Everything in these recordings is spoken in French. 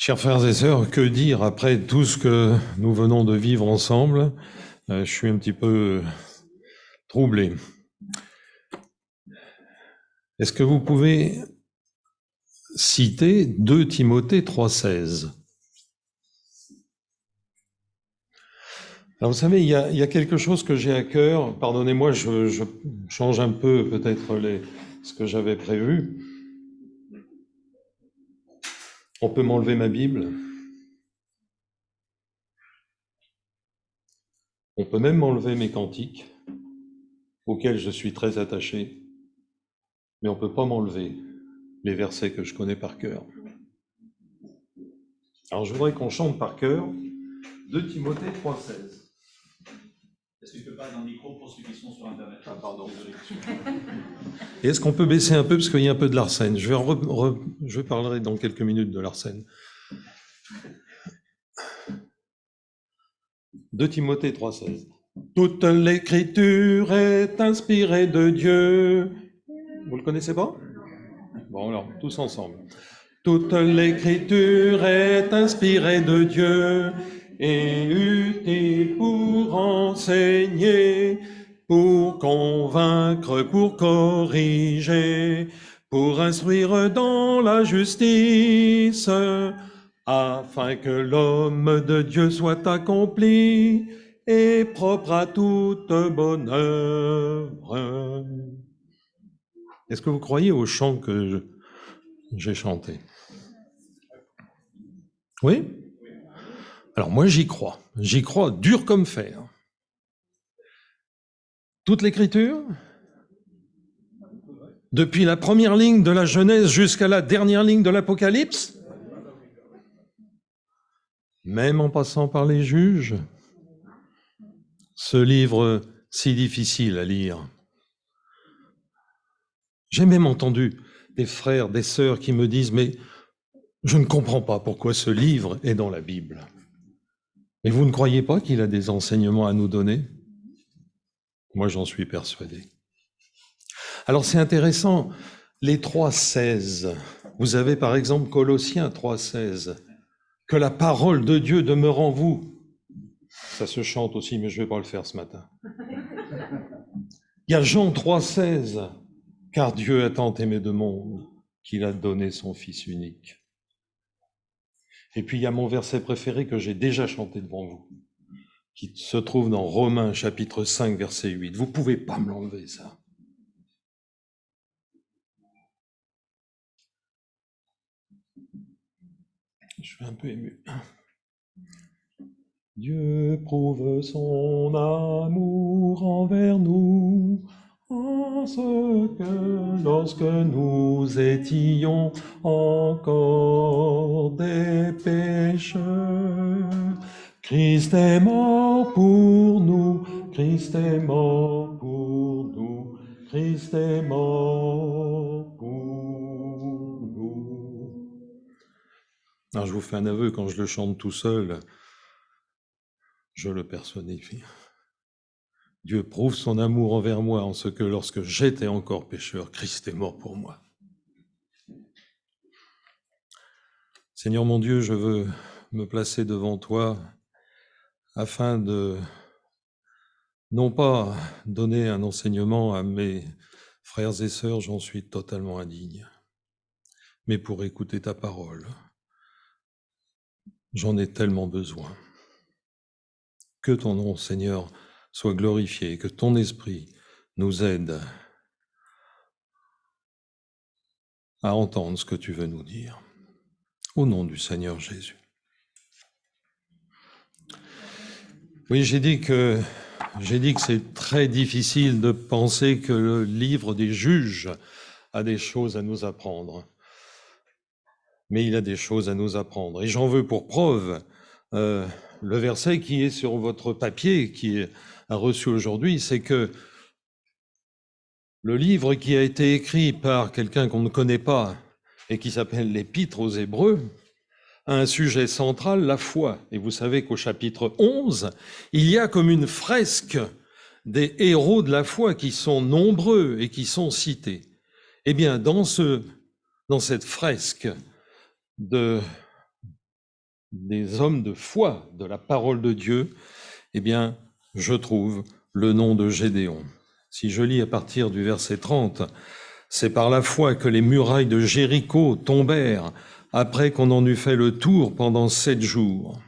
Chers frères et sœurs, que dire après tout ce que nous venons de vivre ensemble? Je suis un petit peu troublé. Est-ce que vous pouvez citer 2 Timothée 3,16? Alors vous savez, il y a quelque chose que j'ai à cœur. Pardonnez-moi, je change un peu peut-être ce que j'avais prévu. On peut m'enlever ma Bible. On peut même m'enlever mes cantiques, auxquels je suis très attaché. Mais on ne peut pas m'enlever les versets que je connais par cœur. Alors je voudrais qu'on chante par cœur 2 Timothée 3,16. Est-ce que tu peux parler dans le micro pour ceux qui sont sur Internet? Ah, pardon. Et est-ce qu'on peut baisser un peu, parce qu'il y a un peu de l'arsène? Je parlerai dans quelques minutes de l'arsène. 2 Timothée 3,16. Toute l'écriture est inspirée de Dieu. Vous le connaissez pas? Bon, alors, tous ensemble. Toute l'écriture est inspirée de Dieu et utile pour enseigner, pour convaincre, pour corriger, pour instruire dans la justice, afin que l'homme de Dieu soit accompli et propre à toute bonne œuvre. Est-ce que vous croyez au chant que j'ai chanté? Oui? Alors moi j'y crois dur comme fer. Toute l'écriture, depuis la première ligne de la Genèse jusqu'à la dernière ligne de l'Apocalypse, même en passant par les juges, ce livre si difficile à lire. J'ai même entendu des frères, des sœurs qui me disent « mais je ne comprends pas pourquoi ce livre est dans la Bible ». Mais vous ne croyez pas qu'il a des enseignements à nous donner? Moi, j'en suis persuadé. Alors, c'est intéressant, les 3,16. Vous avez par exemple Colossiens 3,16. Que la parole de Dieu demeure en vous. Ça se chante aussi, mais je ne vais pas le faire ce matin. Il y a Jean 3,16. Car Dieu a tant aimé le monde qu'il a donné son Fils unique. Et puis il y a mon verset préféré que j'ai déjà chanté devant vous, qui se trouve dans Romains chapitre 5, verset 8. Vous ne pouvez pas me l'enlever, ça. Je suis un peu ému. Dieu prouve son amour envers nous, en ce que lorsque nous étions encore des pécheurs, Christ est mort pour nous, Christ est mort pour nous, Christ est mort pour nous. Alors je vous fais un aveu, quand je le chante tout seul, je le personnifie. Dieu prouve son amour envers moi en ce que lorsque j'étais encore pécheur, Christ est mort pour moi. Seigneur mon Dieu, je veux me placer devant toi afin de non pas donner un enseignement à mes frères et sœurs, j'en suis totalement indigne, mais pour écouter ta parole. J'en ai tellement besoin. Que ton nom, Seigneur, soit glorifié, que ton esprit nous aide à entendre ce que tu veux nous dire. Au nom du Seigneur Jésus. Oui, j'ai dit que c'est très difficile de penser que le livre des juges a des choses à nous apprendre. Mais il a des choses à nous apprendre. Et j'en veux pour preuve le verset qui est sur votre papier, qui est reçu aujourd'hui, c'est que le livre qui a été écrit par quelqu'un qu'on ne connaît pas et qui s'appelle l'Épître aux Hébreux, a un sujet central, la foi. Et vous savez qu'au chapitre 11, il y a comme une fresque des héros de la foi qui sont nombreux et qui sont cités. Eh bien, dans cette fresque des hommes de foi de la parole de Dieu, eh bien, je trouve le nom de Gédéon. Si je lis à partir du verset 30, c'est par la foi que les murailles de Jéricho tombèrent après qu'on en eut fait le tour pendant 7 jours.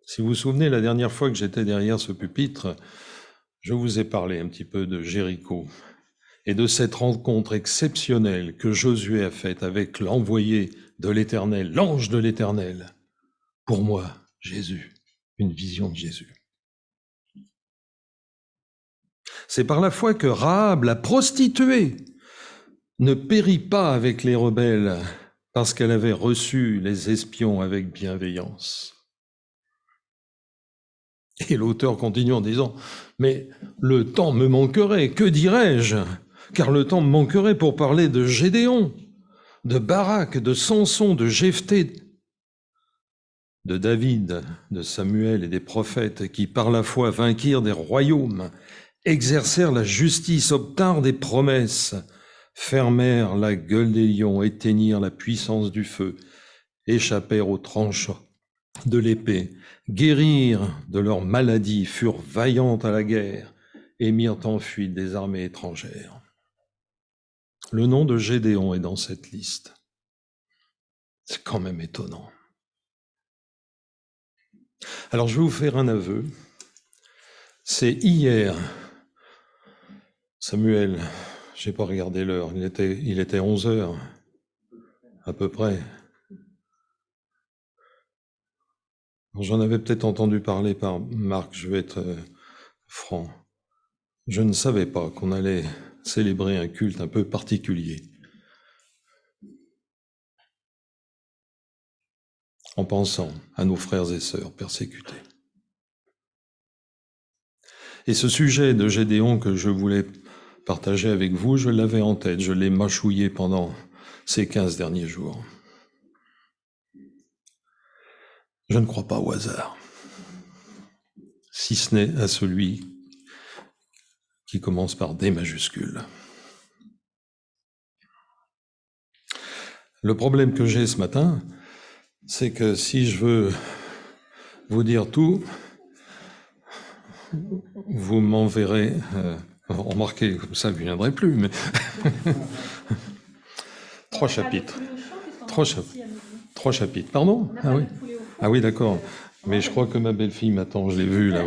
Si vous vous souvenez, la dernière fois que j'étais derrière ce pupitre, je vous ai parlé un petit peu de Jéricho et de cette rencontre exceptionnelle que Josué a faite avec l'envoyé de l'Éternel, l'ange de l'Éternel. Pour moi, Jésus, une vision de Jésus. C'est par la foi que Rahab, la prostituée, ne périt pas avec les rebelles parce qu'elle avait reçu les espions avec bienveillance. Et l'auteur continue en disant, mais le temps me manquerait, que dirais-je? Car le temps me manquerait pour parler de Gédéon, de Barak, de Samson, de Jephthé, de David, de Samuel et des prophètes qui par la foi vainquirent des royaumes, exercèrent la justice, obtinrent des promesses, fermèrent la gueule des lions, éteignirent la puissance du feu, échappèrent aux tranchants de l'épée, guérirent de leurs maladies, furent vaillantes à la guerre et mirent en fuite des armées étrangères. Le nom de Gédéon est dans cette liste. C'est quand même étonnant. Alors je vais vous faire un aveu. C'est hier, Samuel, j'ai pas regardé l'heure, il était 11 heures, à peu près. J'en avais peut-être entendu parler par Marc, je vais être franc. Je ne savais pas qu'on allait célébrer un culte un peu particulier. En pensant à nos frères et sœurs persécutés. Et ce sujet de Gédéon que je voulais partager avec vous, je l'avais en tête, je l'ai mâchouillé pendant ces 15 derniers jours. Je ne crois pas au hasard, si ce n'est à celui qui commence par D majuscule. Le problème que j'ai ce matin, c'est que si je veux vous dire tout, vous m'enverrez, remarquez, comme ça, vous ne viendrez plus, mais 3 chapitres. 3 chapitres, pardon? Ah oui. Ah oui, d'accord. Mais je crois que ma belle-fille m'attend, je l'ai vue là.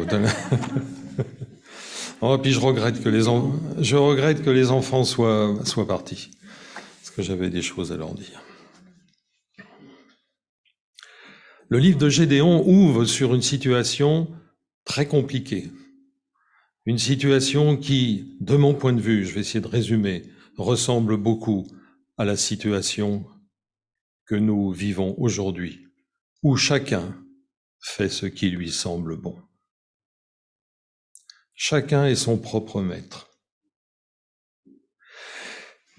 Oh, puis je regrette que les enfants soient partis, parce que j'avais des choses à leur dire. Le livre de Gédéon ouvre sur une situation très compliquée. Une situation qui, de mon point de vue, je vais essayer de résumer, ressemble beaucoup à la situation que nous vivons aujourd'hui, où chacun fait ce qui lui semble bon. Chacun est son propre maître.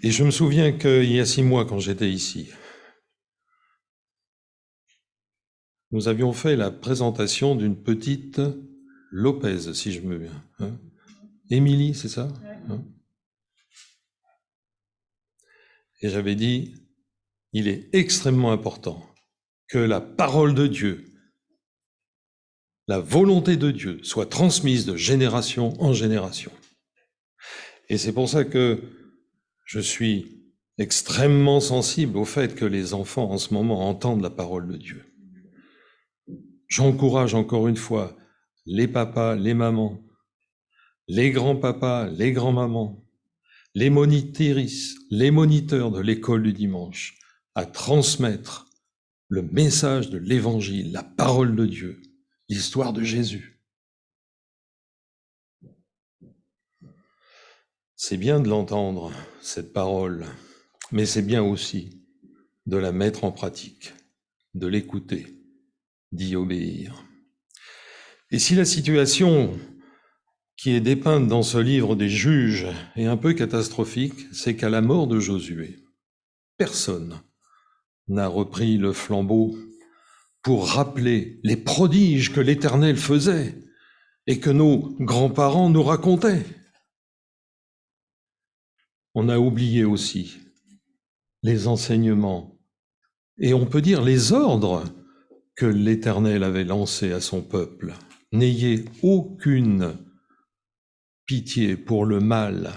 Et je me souviens qu'il y a 6 mois, quand j'étais ici, nous avions fait la présentation d'une petite Lopez, si je me souviens. Hein? Émilie, c'est ça? Hein? Et j'avais dit, il est extrêmement important que la parole de Dieu, la volonté de Dieu soit transmise de génération en génération. Et c'est pour ça que je suis extrêmement sensible au fait que les enfants en ce moment entendent la parole de Dieu. J'encourage encore une fois les papas, les mamans, les grands-papas, les grands-mamans, les monitrices, les moniteurs de l'école du dimanche à transmettre le message de l'Évangile, la parole de Dieu, l'histoire de Jésus. C'est bien de l'entendre, cette parole, mais c'est bien aussi de la mettre en pratique, de l'écouter, d'y obéir. Et si la situation qui est dépeinte dans ce livre des Juges est un peu catastrophique, c'est qu'à la mort de Josué, personne n'a repris le flambeau pour rappeler les prodiges que l'Éternel faisait et que nos grands-parents nous racontaient. On a oublié aussi les enseignements et on peut dire les ordres que l'Éternel avait lancé à son peuple. N'ayez aucune pitié pour le mal.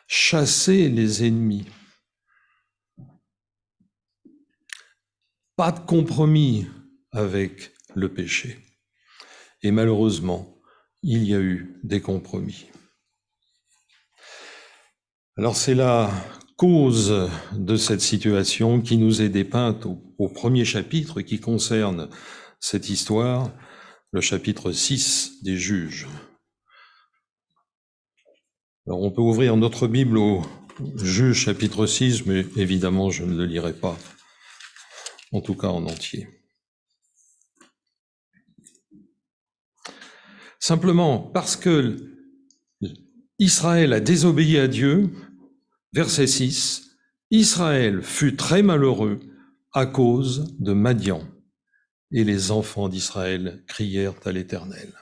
Chassez les ennemis. Pas de compromis avec le péché. Et malheureusement, il y a eu des compromis. Alors c'est la cause de cette situation qui nous est dépeinte au premier chapitre qui concerne cette histoire, le chapitre 6 des Juges. Alors on peut ouvrir notre Bible au Juges chapitre 6, mais évidemment je ne le lirai pas, en tout cas en entier. Simplement parce que Israël a désobéi à Dieu, verset 6, Israël fut très malheureux à cause de Madian, et les enfants d'Israël crièrent à l'Éternel.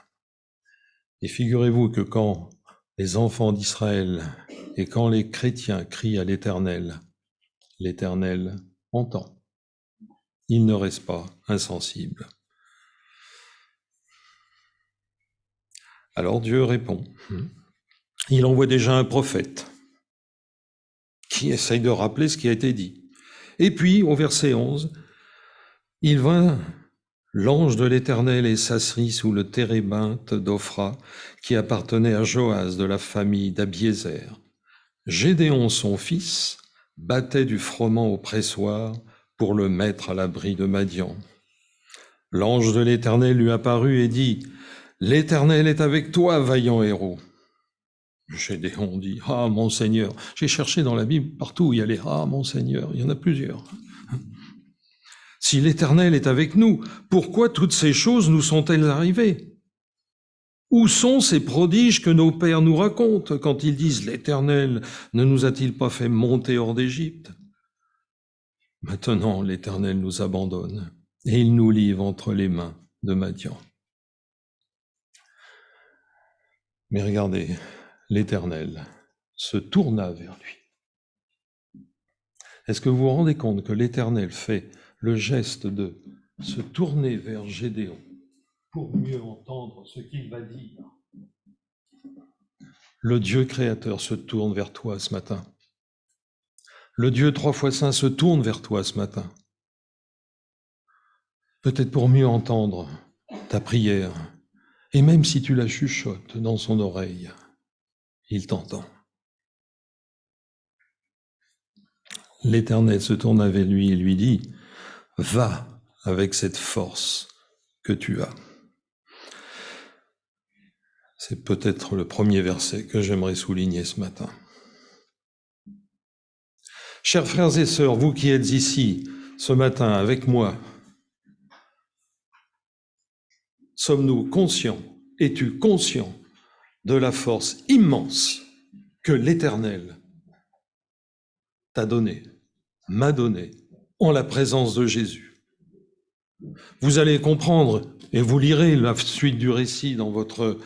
Et figurez-vous que quand les enfants d'Israël et quand les chrétiens crient à l'Éternel, l'Éternel entend. Il ne reste pas insensible. Alors Dieu répond. Il envoie déjà un prophète qui essaye de rappeler ce qui a été dit. Et puis, au verset 11, il vint l'ange de l'Éternel et s'assit sous le térébinthe d'Ophra qui appartenait à Joas de la famille d'Abiézer. Gédéon, son fils, battait du froment au pressoir pour le mettre à l'abri de Madian. L'ange de l'Éternel lui apparut et dit, « L'Éternel est avec toi, vaillant héros. » Gédéon dit, « Ah, mon Seigneur !» J'ai cherché dans la Bible partout où il y a les « Ah, mon Seigneur !» Il y en a plusieurs. Si l'Éternel est avec nous, pourquoi toutes ces choses nous sont-elles arrivées? Où sont ces prodiges que nos pères nous racontent quand ils disent « L'Éternel ne nous a-t-il pas fait monter hors d'Égypte ?» Maintenant, l'Éternel nous abandonne et il nous livre entre les mains de Madian. Mais regardez, l'Éternel se tourna vers lui. Est-ce que vous vous rendez compte que l'Éternel fait le geste de se tourner vers Gédéon pour mieux entendre ce qu'il va dire? Le Dieu créateur se tourne vers toi ce matin. Le Dieu 3 fois saint se tourne vers toi ce matin. Peut-être pour mieux entendre ta prière. Et même si tu la chuchotes dans son oreille, il t'entend. L'Éternel se tourne vers lui et lui dit, « Va avec cette force que tu as. » C'est peut-être le premier verset que j'aimerais souligner ce matin. Chers frères et sœurs, vous qui êtes ici ce matin avec moi, sommes-nous conscients, es-tu conscient de la force immense que l'Éternel t'a donnée, m'a donnée, en la présence de Jésus? Vous allez comprendre, et vous lirez la suite du récit dans votre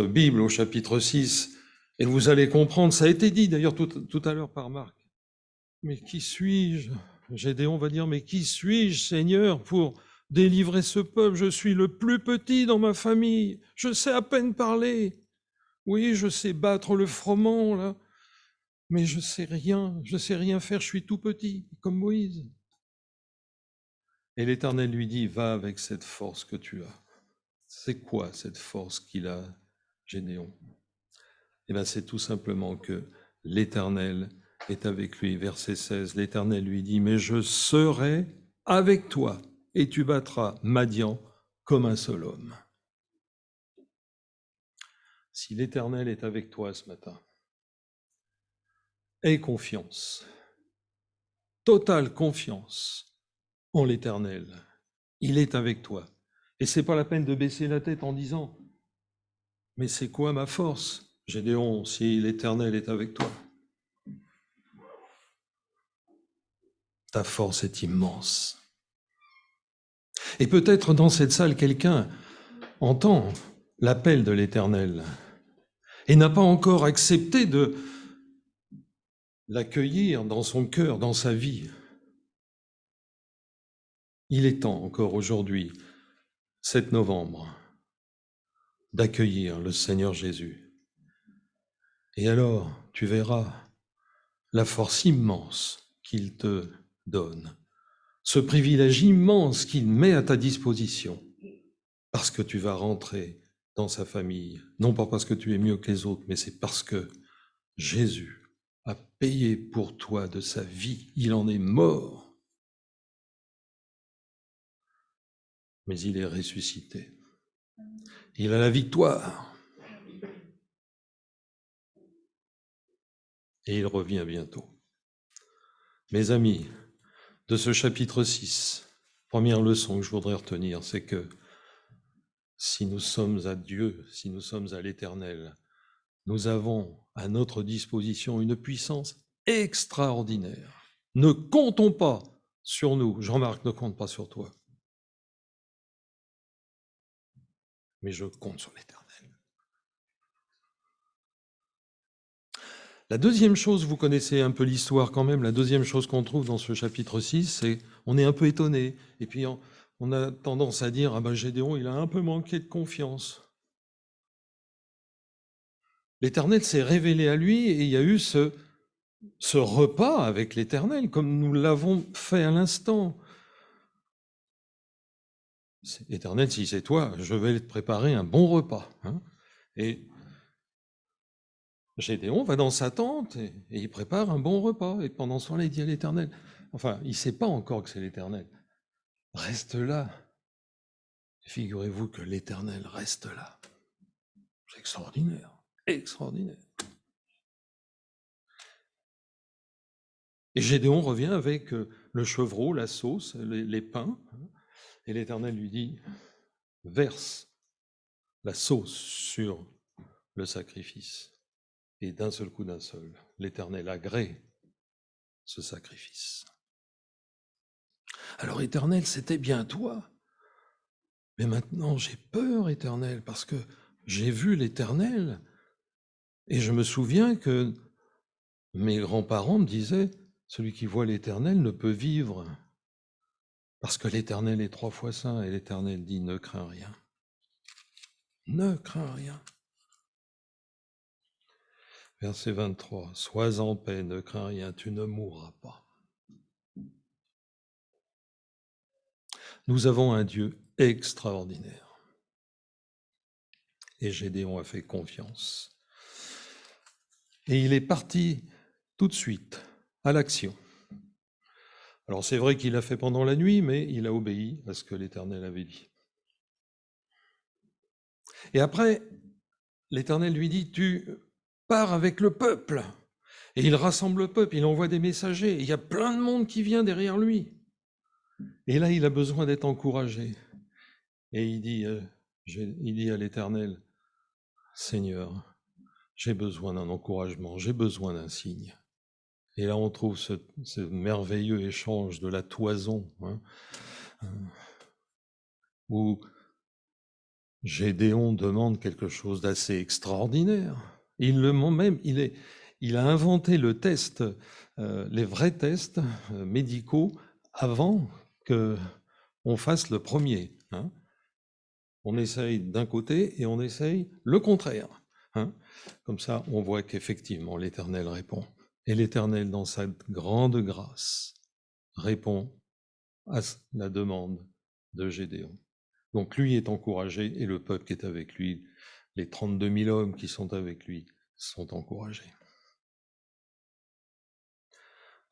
Bible au chapitre 6, et vous allez comprendre, ça a été dit d'ailleurs tout à l'heure par Marc. Mais qui suis-je? Gédéon va dire, mais qui suis-je, Seigneur, pour délivrer ce peuple? Je suis le plus petit dans ma famille, je sais à peine parler. Oui, je sais battre le froment, là, mais je sais rien faire, je suis tout petit, comme Moïse. Et l'Éternel lui dit, va avec cette force que tu as. C'est quoi cette force qu'il a, Gédéon? Eh bien, c'est tout simplement que l'Éternel est avec lui. Verset 16, l'Éternel lui dit, mais je serai avec toi et tu battras Madian comme un seul homme. Si l'Éternel est avec toi ce matin, aie confiance, totale confiance en l'Éternel. Il est avec toi. Et c'est pas la peine de baisser la tête en disant, mais c'est quoi ma force? Gédéon, si l'Éternel est avec toi, ta force est immense. Et peut-être dans cette salle, quelqu'un entend l'appel de l'Éternel et n'a pas encore accepté de l'accueillir dans son cœur, dans sa vie. Il est temps encore aujourd'hui, 7 novembre, d'accueillir le Seigneur Jésus. Et alors, tu verras la force immense qu'il te donne, ce privilège immense qu'il met à ta disposition, parce que tu vas rentrer dans sa famille, non pas parce que tu es mieux que les autres, mais c'est parce que Jésus a payé pour toi de sa vie, il en est mort, mais il est ressuscité. Il a la victoire. Et il revient bientôt. Mes amis, de ce chapitre 6, première leçon que je voudrais retenir, c'est que si nous sommes à Dieu, si nous sommes à l'Éternel, nous avons à notre disposition une puissance extraordinaire. Ne comptons pas sur nous. Jean-Marc ne compte pas sur toi. Mais je compte sur l'Éternel. La deuxième chose, vous connaissez un peu l'histoire quand même, la deuxième chose qu'on trouve dans ce chapitre 6, c'est on est un peu étonné. Et puis on a tendance à dire, ah ben Gédéon, il a un peu manqué de confiance. L'Éternel s'est révélé à lui et il y a eu ce repas avec l'Éternel, comme nous l'avons fait à l'instant. Éternel, si c'est toi, je vais te préparer un bon repas. Hein. Et Gédéon va dans sa tente et il prépare un bon repas. Et pendant ce temps-là, il dit à l'Éternel, enfin, il ne sait pas encore que c'est l'Éternel. Reste là. Figurez-vous que l'Éternel reste là. C'est extraordinaire, extraordinaire. Et Gédéon revient avec le chevreau, la sauce, les pains. Et l'Éternel lui dit, verse la sauce sur le sacrifice. Et d'un seul coup, d'un seul, l'Éternel agrée ce sacrifice. Alors, Éternel, c'était bien toi. Mais maintenant, j'ai peur, Éternel, parce que j'ai vu l'Éternel. Et je me souviens que mes grands-parents me disaient, celui qui voit l'Éternel ne peut vivre. Parce que l'Éternel est 3 fois saint. Et l'Éternel dit, ne crains rien. Ne crains rien. Verset 23, sois en paix, ne crains rien, tu ne mourras pas. Nous avons un Dieu extraordinaire. Et Gédéon a fait confiance. Et il est parti tout de suite à l'action. Alors c'est vrai qu'il l'a fait pendant la nuit, mais il a obéi à ce que l'Éternel avait dit. Et après, l'Éternel lui dit, tu pars avec le peuple. Et il rassemble le peuple, il envoie des messagers. Il y a plein de monde qui vient derrière lui. Et là, il a besoin d'être encouragé. Et il dit à l'Éternel, Seigneur, j'ai besoin d'un encouragement, j'ai besoin d'un signe. Et là, on trouve ce merveilleux échange de la toison, où Gédéon demande quelque chose d'assez extraordinaire. Il a inventé le test, les vrais tests médicaux avant qu'on fasse le premier. Hein. On essaye d'un côté et on essaye le contraire. Hein. Comme ça, on voit qu'effectivement, l'Éternel répond. Et l'Éternel, dans sa grande grâce, répond à la demande de Gédéon. Donc lui est encouragé et le peuple qui est avec lui, les 32 000 hommes qui sont avec lui, sont encouragés.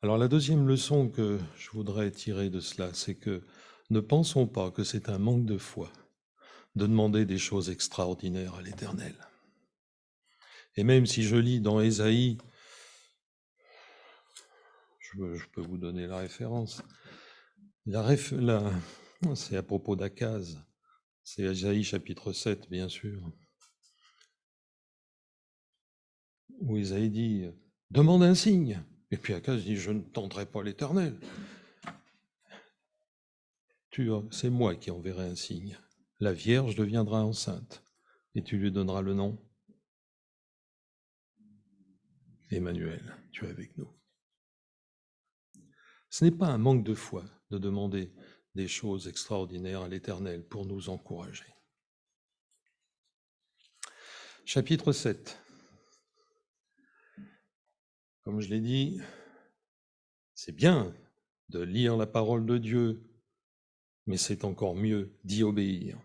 Alors la deuxième leçon que je voudrais tirer de cela, c'est que ne pensons pas que c'est un manque de foi de demander des choses extraordinaires à l'Éternel. Et même si je lis dans Ésaïe, je peux vous donner la référence, c'est à propos d'Akaz, c'est Ésaïe chapitre 7, bien sûr, où Ésaïe dit « Demande un signe ». Et puis Akaz dit « Je ne tenterai pas l'Éternel ». C'est moi qui enverrai un signe. La Vierge deviendra enceinte et tu lui donneras le nom Emmanuel, tu es avec nous. Ce n'est pas un manque de foi de demander des choses extraordinaires à l'Éternel pour nous encourager. Chapitre 7. Comme je l'ai dit, c'est bien de lire la parole de Dieu, mais c'est encore mieux d'y obéir.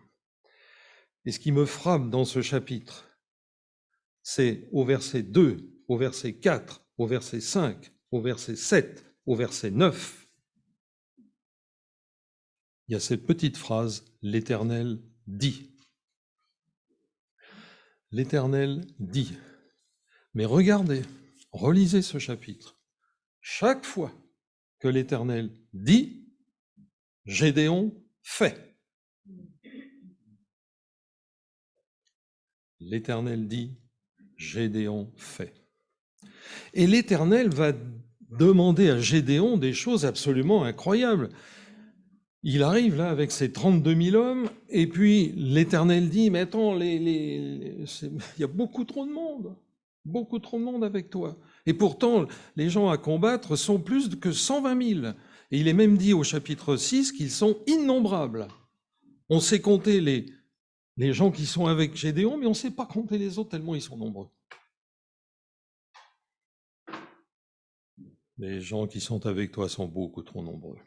Et ce qui me frappe dans ce chapitre, c'est au verset 2, au verset 4, au verset 5, au verset 7, au verset 9, il y a cette petite phrase, l'Éternel dit. L'Éternel dit. Mais regardez, relisez ce chapitre. Chaque fois que l'Éternel dit, Gédéon fait. L'Éternel dit, Gédéon fait. Et l'Éternel va demander à Gédéon des choses absolument incroyables. Il arrive là avec ses 32 000 hommes, et puis l'Éternel dit, mais attends, il y a beaucoup trop de monde avec toi. Et pourtant, les gens à combattre sont plus que 120 000. Et il est même dit au chapitre 6 qu'ils sont innombrables. On sait compter les gens qui sont avec Gédéon, mais on ne sait pas compter les autres tellement ils sont nombreux. Les gens qui sont avec toi sont beaucoup trop nombreux.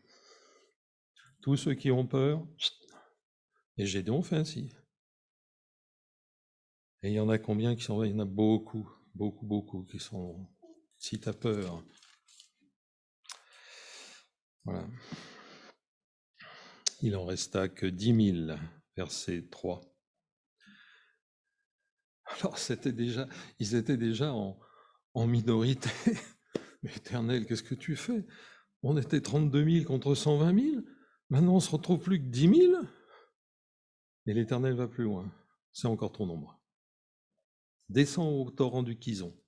Tous ceux qui ont peur, et Gédéon fait ainsi. Et il y en a combien qui sont là? Il y en a beaucoup qui sont... Si tu as peur. Voilà. Il en resta que 10 000, verset 3. Alors, ils étaient déjà en minorité. Mais Éternel, qu'est-ce que tu fais? On était 32 000 contre 120 000. Maintenant, on se retrouve plus que 10 000. Et l'Éternel va plus loin. C'est encore trop nombreux. Descends au torrent du Kison.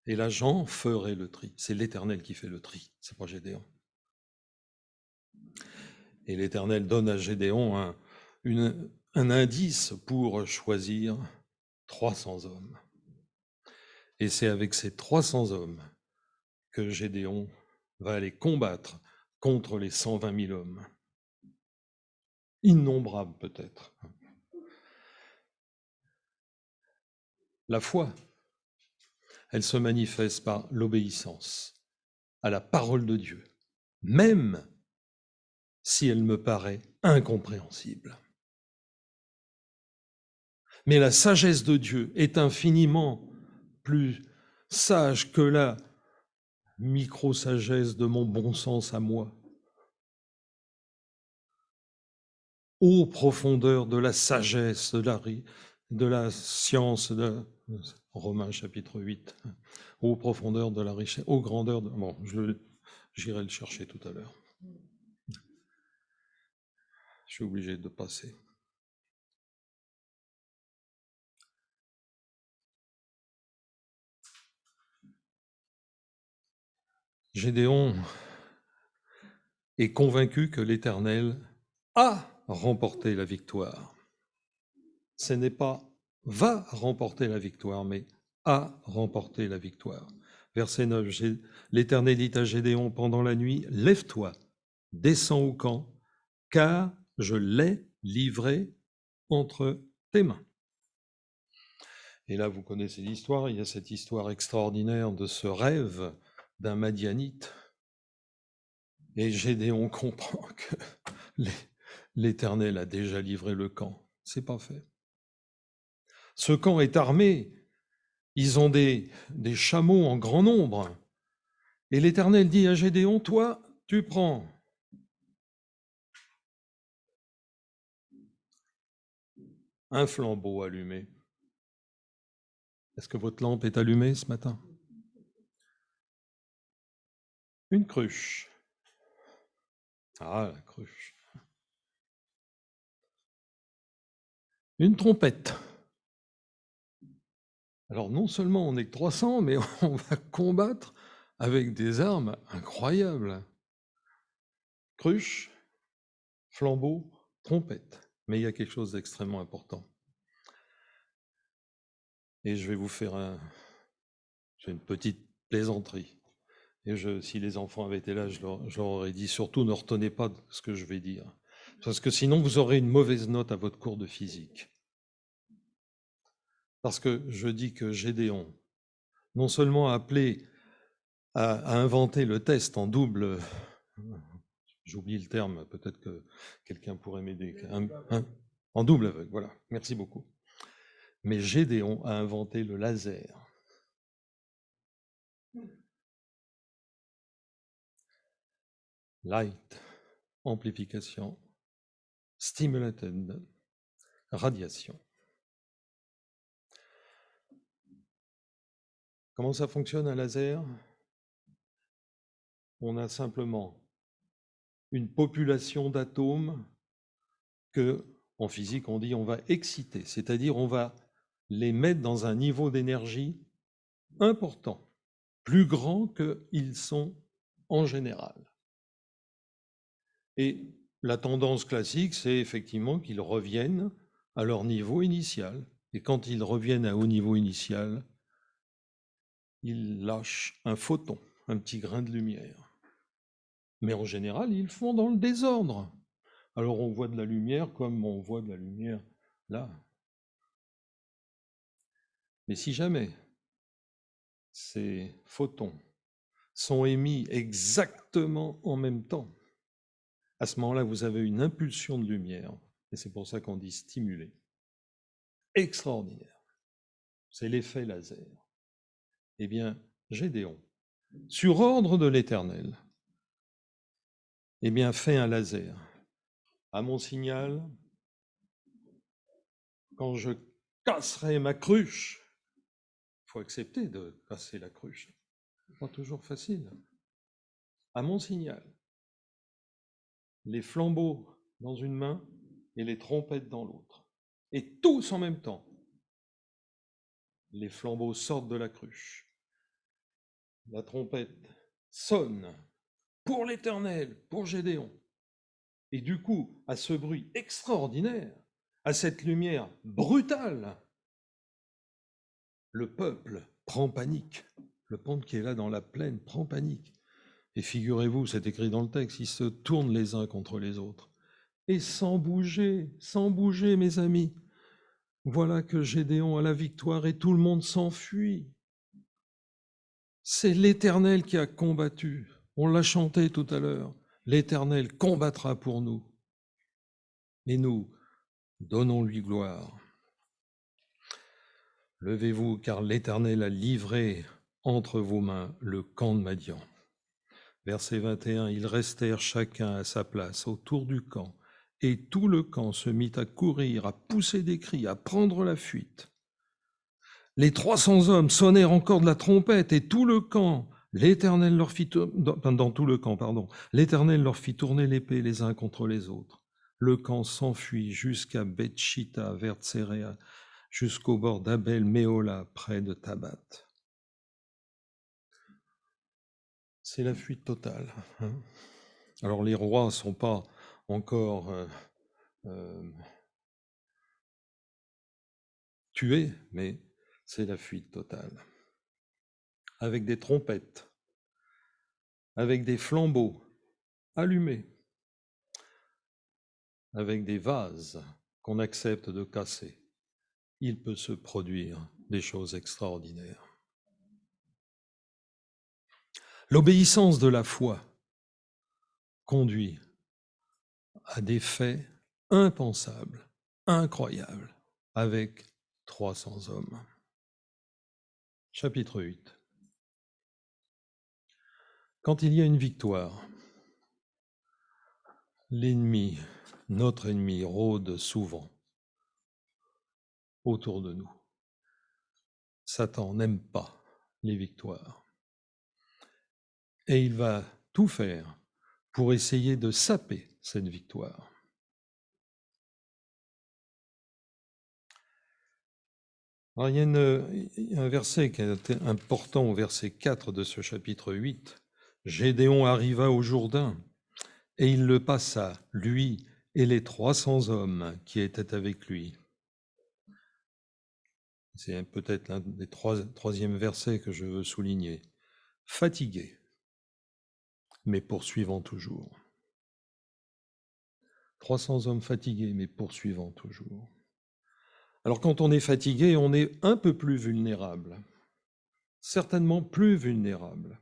Et là, j'en ferai le tri. C'est l'Éternel qui fait le tri, c'est pas Gédéon. Et l'Éternel donne à Gédéon un indice pour choisir 300 hommes. Et c'est avec ces 300 hommes que Gédéon va aller combattre contre les 120 000 hommes. Innombrables peut-être. La foi, elle se manifeste par l'obéissance à la parole de Dieu, même si elle me paraît incompréhensible. Mais la sagesse de Dieu est infiniment plus sage que la micro-sagesse de mon bon sens à moi. Ô profondeur de la sagesse, de la science, de Romains chapitre 8, ô profondeur de la richesse, ô grandeur de... Bon, j'irai le chercher tout à l'heure. Je suis obligé de passer. Gédéon est convaincu que l'Éternel a remporté la victoire. Ce n'est pas va remporter la victoire, mais a remporté la victoire. Verset 9, l'Éternel dit à Gédéon pendant la nuit, lève-toi, descends au camp, car je l'ai livré entre tes mains. Et là, vous connaissez l'histoire, il y a cette histoire extraordinaire de ce rêve d'un Madianite. Et Gédéon comprend que l'Éternel a déjà livré le camp. C'est pas fait. Ce camp est armé. Ils ont des chameaux en grand nombre. Et l'Éternel dit à Gédéon, toi, tu prends un flambeau allumé. Est-ce que votre lampe est allumée ce matin? Une cruche. Ah, la cruche. Une trompette. Alors non seulement on est que 300, mais on va combattre avec des armes incroyables. Cruche, flambeau, trompette. Mais il y a quelque chose d'extrêmement important. Et je vais vous faire une petite plaisanterie. Et si les enfants avaient été là, je leur aurais dit, surtout ne retenez pas ce que je vais dire. Parce que sinon, vous aurez une mauvaise note à votre cours de physique. Parce que je dis que Gédéon, non seulement a appelé à inventer le test en double, j'oublie le terme, peut-être que quelqu'un pourrait m'aider, en double aveugle, voilà, merci beaucoup. Mais Gédéon a inventé le laser. Light, amplification, stimulated, radiation. Comment ça fonctionne un laser? On a simplement une population d'atomes que, en physique, on dit on va exciter, c'est-à-dire on va les mettre dans un niveau d'énergie important, plus grand qu'ils sont en général. Et la tendance classique, c'est effectivement qu'ils reviennent à leur niveau initial. Et quand ils reviennent à haut niveau initial, ils lâchent un photon, un petit grain de lumière. Mais en général, ils font dans le désordre. Alors on voit de la lumière comme on voit de la lumière là. Mais si jamais ces photons sont émis exactement en même temps, à ce moment-là, vous avez une impulsion de lumière, et c'est pour ça qu'on dit stimulé. Extraordinaire. C'est l'effet laser. Eh bien, Gédéon, sur ordre de l'Éternel, eh bien, fait un laser. À mon signal, quand je casserai ma cruche, il faut accepter de casser la cruche. Ce n'est pas toujours facile. À mon signal, les flambeaux dans une main et les trompettes dans l'autre. Et tous en même temps. Les flambeaux sortent de la cruche. La trompette sonne pour l'Éternel, pour Gédéon. Et du coup, à ce bruit extraordinaire, à cette lumière brutale, le peuple prend panique. Le peuple qui est là dans la plaine prend panique. Et figurez-vous, c'est écrit dans le texte, ils se tournent les uns contre les autres. Et sans bouger, mes amis, voilà que Gédéon a la victoire et tout le monde s'enfuit. C'est l'Éternel qui a combattu. On l'a chanté tout à l'heure. L'Éternel combattra pour nous. Et nous, donnons-lui gloire. Levez-vous, car l'Éternel a livré entre vos mains le camp de Madian. Verset 21, ils restèrent chacun à sa place autour du camp, et tout le camp se mit à courir, à pousser des cris, à prendre la fuite. Les 300 hommes sonnèrent encore de la trompette, et tout le camp, l'Éternel leur fit dans tout le camp, l'Éternel leur fit tourner l'épée les uns contre les autres. Le camp s'enfuit jusqu'à Beth-Shitta, vers Tséréa, jusqu'au bord d'Abel Méola, près de Tabat. C'est la fuite totale. Alors les rois ne sont pas encore tués, mais c'est la fuite totale. Avec des trompettes, avec des flambeaux allumés, avec des vases qu'on accepte de casser, il peut se produire des choses extraordinaires. L'obéissance de la foi conduit à des faits impensables, incroyables, avec 300 hommes. Chapitre 8. Quand il y a une victoire, l'ennemi, notre ennemi, rôde souvent autour de nous. Satan n'aime pas les victoires. Et il va tout faire pour essayer de saper cette victoire. Alors, il y a un verset qui est important au verset 4 de ce chapitre 8. Gédéon arriva au Jourdain et il le passa, lui et les 300 hommes qui étaient avec lui. C'est peut-être l'un des troisième versets que je veux souligner. Fatigués, mais poursuivant toujours. 300 hommes fatigués, mais poursuivant toujours. Alors quand on est fatigué, on est un peu plus vulnérable, certainement plus vulnérable.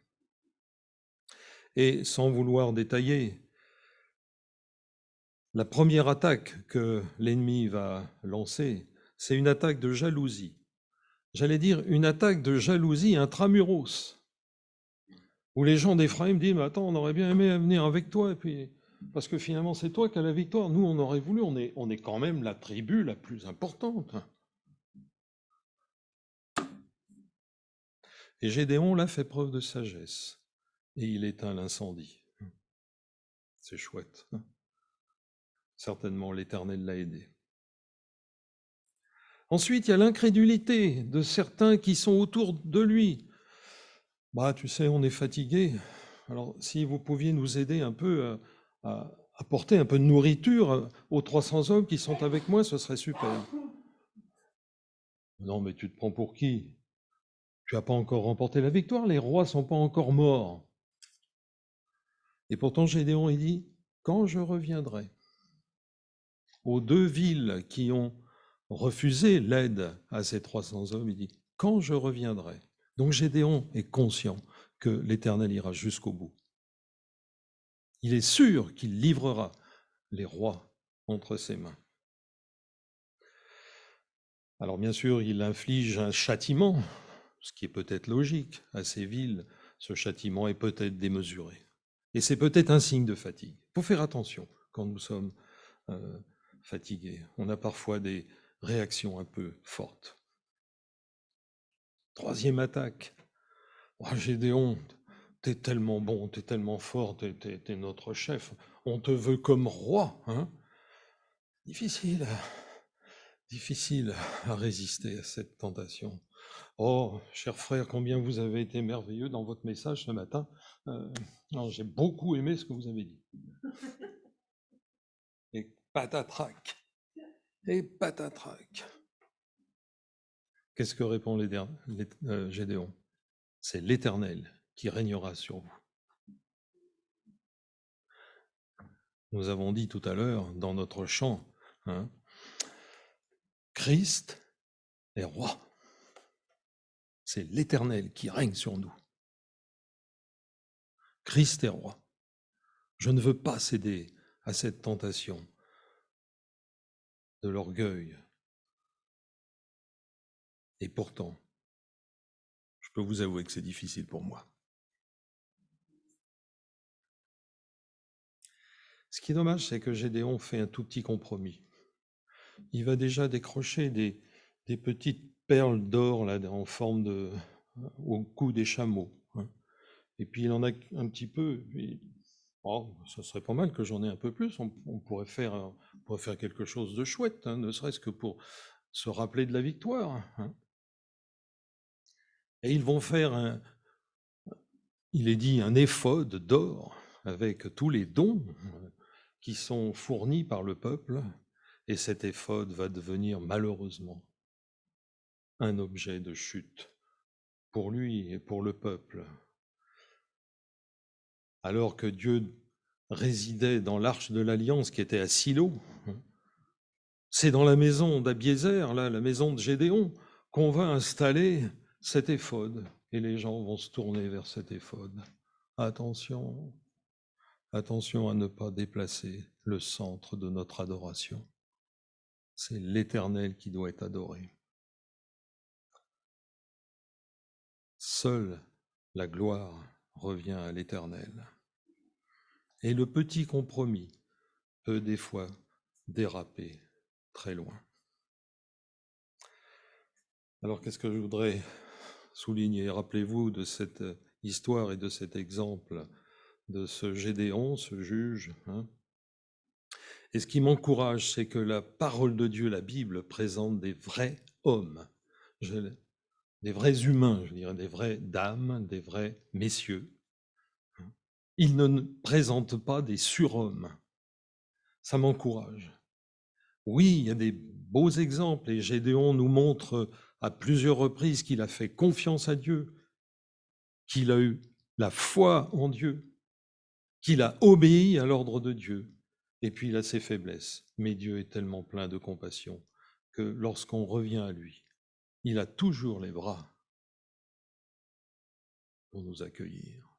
Et sans vouloir détailler, la première attaque que l'ennemi va lancer, c'est une attaque de jalousie. J'allais dire une attaque de jalousie intramuros, où les gens d'Éphraïm disent « Mais attends, on aurait bien aimé venir avec toi, et puis, parce que finalement c'est toi qui as la victoire, nous on aurait voulu, on est quand même la tribu la plus importante. » Et Gédéon, là, fait preuve de sagesse, et il éteint l'incendie. C'est chouette. Certainement, l'Éternel l'a aidé. Ensuite, il y a l'incrédulité de certains qui sont autour de lui. Bah, tu sais, on est fatigué. Alors, si vous pouviez nous aider un peu à apporter un peu de nourriture aux 300 hommes qui sont avec moi, ce serait super. Non, mais tu te prends pour qui? Tu n'as pas encore remporté la victoire, les rois ne sont pas encore morts. Et pourtant, Gédéon, il dit, quand je reviendrai, aux 2 villes qui ont refusé l'aide à ces 300 hommes, il dit, quand je reviendrai. Donc Gédéon est conscient que l'Éternel ira jusqu'au bout. Il est sûr qu'il livrera les rois entre ses mains. Alors bien sûr, il inflige un châtiment, ce qui est peut-être logique à ces villes. Ce châtiment est peut-être démesuré. Et c'est peut-être un signe de fatigue. Il faut faire attention quand nous sommes fatigués. On a parfois des réactions un peu fortes. 3e attaque. Oh, Gédéon, t'es tellement bon, t'es tellement fort, t'es notre chef. On te veut comme roi. Hein? Difficile à résister à cette tentation. Oh, cher frère, combien vous avez été merveilleux dans votre message ce matin. J'ai beaucoup aimé ce que vous avez dit. Et patatrac. Et patatrac. Qu'est-ce que répond Gédéon? C'est l'Éternel qui régnera sur vous. Nous avons dit tout à l'heure dans notre chant, hein, Christ est roi. C'est l'Éternel qui règne sur nous. Christ est roi. Je ne veux pas céder à cette tentation de l'orgueil. Et pourtant, je peux vous avouer que c'est difficile pour moi. Ce qui est dommage, c'est que Gédéon fait un tout petit compromis. Il va déjà décrocher des petites perles d'or là, en forme au cou des chameaux. Hein. Et puis il en a un petit peu. Ça serait pas mal que j'en ai un peu plus. On pourrait faire quelque chose de chouette, hein, ne serait-ce que pour se rappeler de la victoire. Hein. Et ils vont faire il est dit, un éphod d'or avec tous les dons qui sont fournis par le peuple. Et cet éphod va devenir malheureusement un objet de chute pour lui et pour le peuple. Alors que Dieu résidait dans l'arche de l'Alliance qui était à Silo, c'est dans la maison d'Abiézer, là, la maison de Gédéon, qu'on va installer cet éphod. Et les gens vont se tourner vers cet éphod. Attention, attention à ne pas déplacer le centre de notre adoration. C'est l'Éternel qui doit être adoré. Seule la gloire revient à l'Éternel. Et le petit compromis peut des fois déraper très loin. Alors qu'est-ce que je voudrais souligner? Rappelez-vous de cette histoire et de cet exemple de ce Gédéon, ce juge. Hein. Et ce qui m'encourage, c'est que la parole de Dieu, la Bible, présente des vrais hommes, des vrais humains, je dirais, des vraies dames, des vrais messieurs. Il ne présente pas des surhommes. Ça m'encourage. Oui, il y a des beaux exemples et Gédéon nous montre à plusieurs reprises qu'il a fait confiance à Dieu, qu'il a eu la foi en Dieu. qu'il a obéi à l'ordre de Dieu. Et puis il a ses faiblesses. Mais Dieu est tellement plein de compassion que lorsqu'on revient à lui, il a toujours les bras pour nous accueillir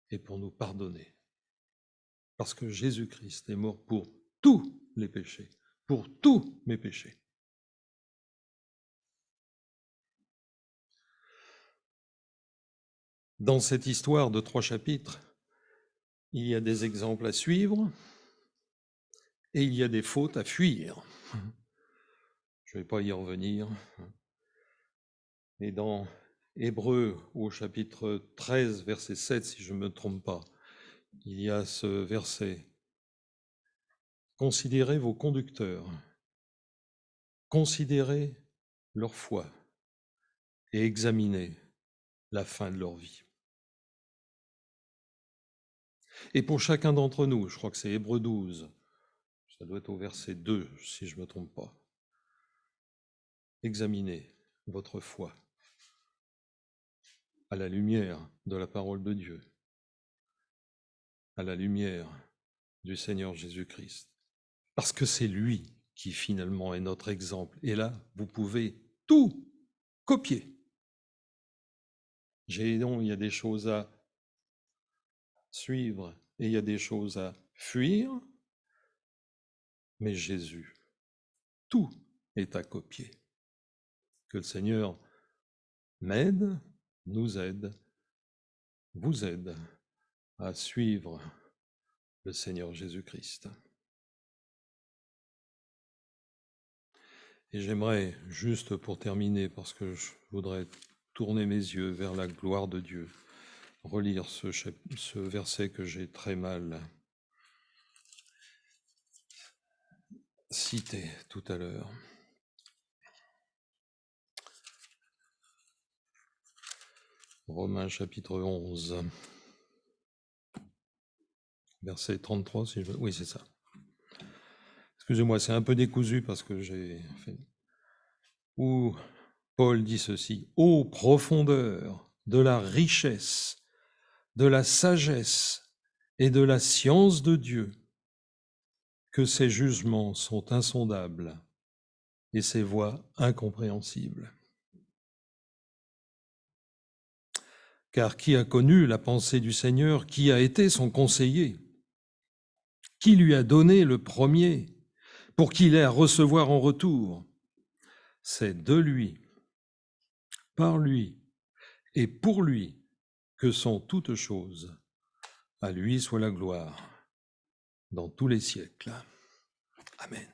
et pour nous pardonner. Parce que Jésus-Christ est mort pour tous les péchés, pour tous mes péchés. Dans cette histoire de 3 chapitres, il y a des exemples à suivre et il y a des fautes à fuir. Je ne vais pas y revenir. Et dans Hébreux, au chapitre 13, verset 7, si je ne me trompe pas, il y a ce verset. Considérez vos conducteurs, considérez leur foi et examinez la fin de leur vie. Et pour chacun d'entre nous, je crois que c'est Hébreux 12, ça doit être au verset 2, si je ne me trompe pas. Examinez votre foi à la lumière de la parole de Dieu, à la lumière du Seigneur Jésus-Christ. Parce que c'est lui qui finalement est notre exemple. Et là, vous pouvez tout copier. Il y a des choses à suivre et il y a des choses à fuir, mais Jésus, tout est à copier. Que le Seigneur m'aide, nous aide, vous aide à suivre le Seigneur Jésus-Christ. Et j'aimerais, juste pour terminer, parce que je voudrais tourner mes yeux vers la gloire de Dieu, relire ce verset que j'ai très mal cité tout à l'heure. Romains chapitre 11, verset 33, si je... Oui, c'est ça. Excusez-moi, c'est un peu décousu parce que j'ai fait... Où Paul dit ceci, « Ô profondeur de la richesse, de la sagesse et de la science de Dieu, que ses jugements sont insondables et ses voies incompréhensibles. Car qui a connu la pensée du Seigneur, qui a été son conseiller, qui lui a donné le premier, pour qu'il ait à recevoir en retour? C'est de lui, par lui et pour lui que sont toutes choses. À lui soit la gloire dans tous les siècles. Amen.